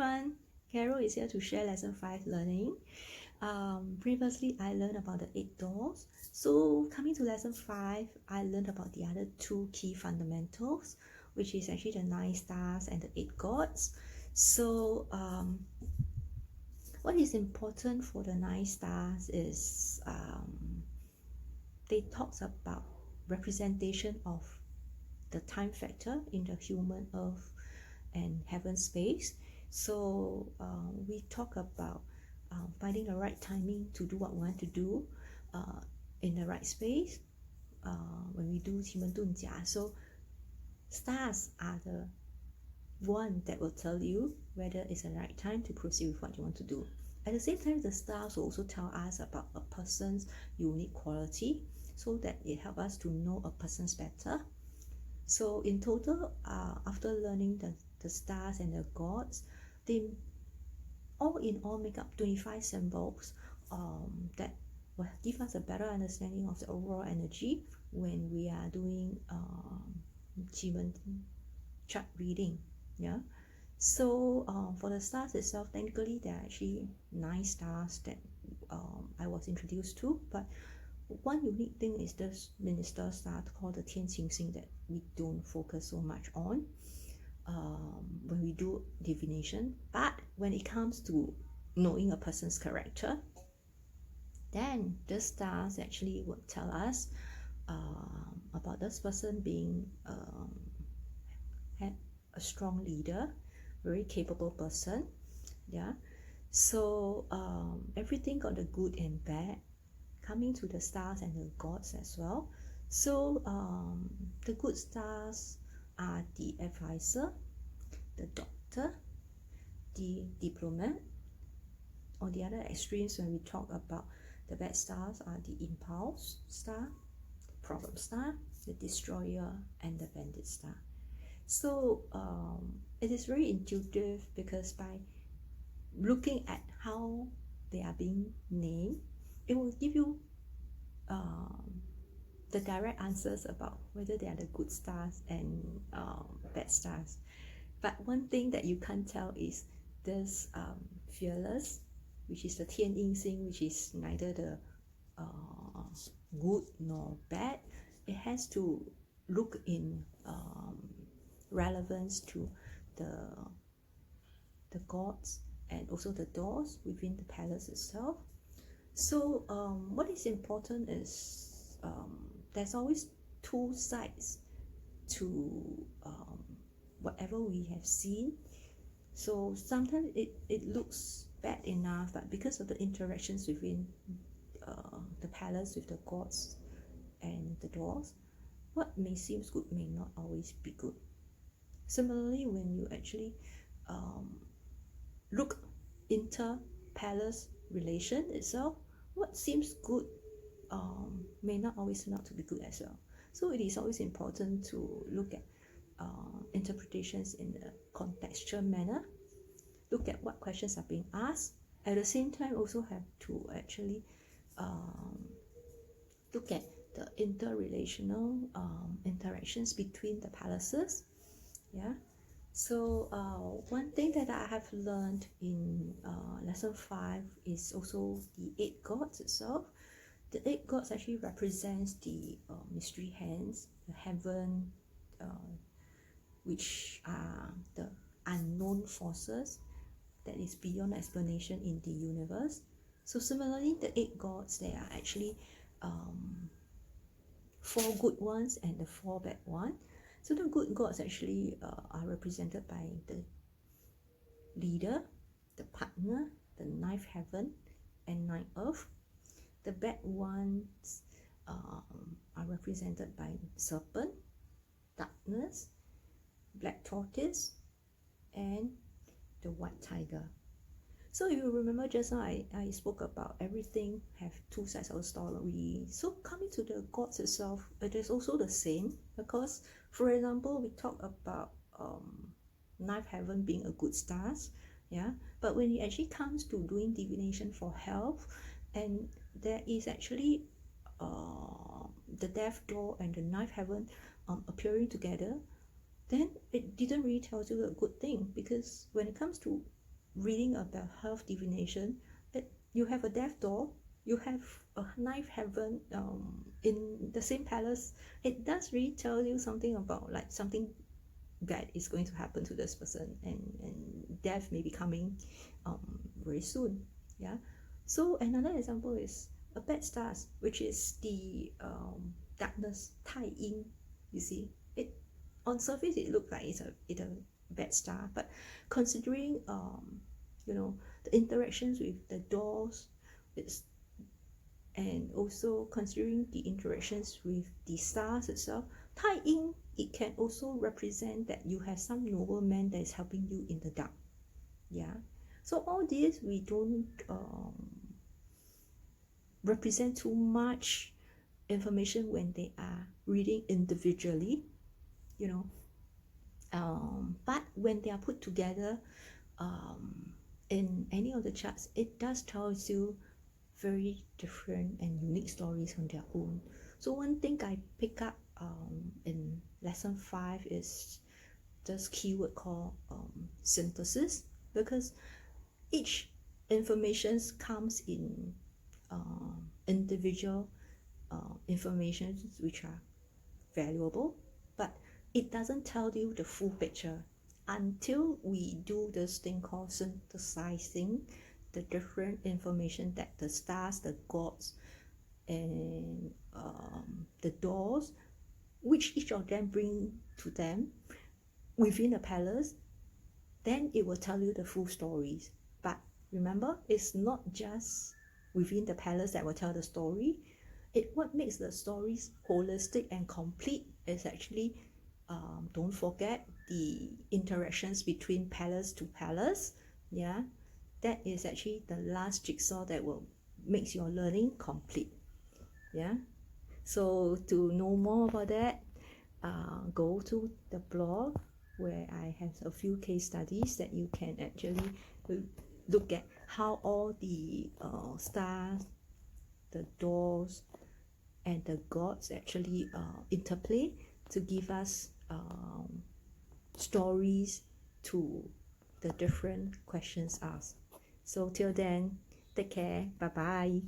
everyone, Carol is here to share lesson 5 learning. Previously I learned about the 8 doors. So coming to lesson 5, I learned about the other 2 key fundamentals, which is actually the 9 stars and the 8 gods. So what is important for the 9 stars is they talks about representation of the time factor in the human earth and heaven space. So we talk about finding the right timing to do what we want to do in the right space when we do Qi Men Dun Jia. So stars are the one that will tell you whether it's the right time to proceed with what you want to do. At the same time, the stars will also tell us about a person's unique quality so that it helps us to know a person's better. So in total, after learning the stars and the gods, they all in all make up 25 symbols that will give us a better understanding of the overall energy when we are doing Qimen chart reading. Yeah. So for the stars itself, technically there are actually 9 stars that I was introduced to, but one unique thing is this minister star called the Tianqing Xing that we don't focus so much on when we do divination. But when it comes to knowing a person's character, then the stars actually would tell us about this person being a strong leader, very capable person. Yeah. So everything got the good and bad coming to the stars and the gods as well. So the good stars are the advisor, the doctor, the diplomat. On the other extremes, when we talk about the bad stars, are the impulse star, problem star, the destroyer, and the bandit star. So it is very intuitive because by looking at how they are being named, it will give you the direct answers about whether they are the good stars and bad stars. But one thing that you can't tell is this fearless, which is the Tianqing Xing, which is neither the good nor bad. It has to look in relevance to the gods and also the doors within the palace itself. So what is important is there's always 2 sides to whatever we have seen. So sometimes it looks bad enough, but because of the interactions within the palace with the gods and the doors, what may seem good may not always be good. Similarly, when you actually look into palace relation itself, what seems good may not always turn out to be good as well. So it is always important to look at interpretations in a contextual manner, look at what questions are being asked. At the same time, also have to actually look at the interrelational interactions between the palaces. Yeah. So one thing that I have learned in lesson 5 is also the 8 gods itself. The 8 gods actually represents the mystery hands, the heaven, which are the unknown forces that is beyond explanation in the universe. So similarly, the 8 gods, there are actually 4 good ones and the 4 bad ones. So the good gods actually are represented by the leader, the partner, the 9th heaven, and 9th earth. The bad ones are represented by serpent, darkness, black tortoise, and the white tiger. So if you remember just now, I spoke about everything have 2 sides of the story. So coming to the gods itself, it is also the same, because for example, we talk about 9th heaven being a good stars, yeah, but when it actually comes to doing divination for health, and there is actually the death door and the 9th heaven appearing together, then it didn't really tell you a good thing, because when it comes to reading about health divination, you have a death door, you have a ninth heaven in the same palace. It does really tell you something about like something bad is going to happen to this person, and death may be coming very soon. Yeah. So another example is a bad stars, which is the darkness, Tai Yin. You see, it on surface it looks like it's a bad star, but considering you know, the interactions with the doors, it's, and also considering the interactions with the stars itself, Tai Yin, it can also represent that you have some noble man that is helping you in the dark. Yeah. So all this we don't represent too much information when they are reading individually, you know. But when they are put together in any of the charts, it does tell you very different and unique stories on their own. So one thing I pick up in lesson 5 is this keyword called synthesis, because each information comes in individual information which are valuable, but it doesn't tell you the full picture until we do this thing called synthesizing the different information that the stars, the gods, and the doors, which each of them bring to them within the palace. Then it will tell you the full stories. But remember, it's not just within the palace that will tell the story. What makes the stories holistic and complete is actually, don't forget the interactions between palace to palace. Yeah, that is actually the last jigsaw that will makes your learning complete. Yeah. So to know more about that, go to the blog where I have a few case studies that you can actually look at how all the stars, the doors, and the gods actually interplay to give us stories to the different questions asked. So till then, take care. Bye bye.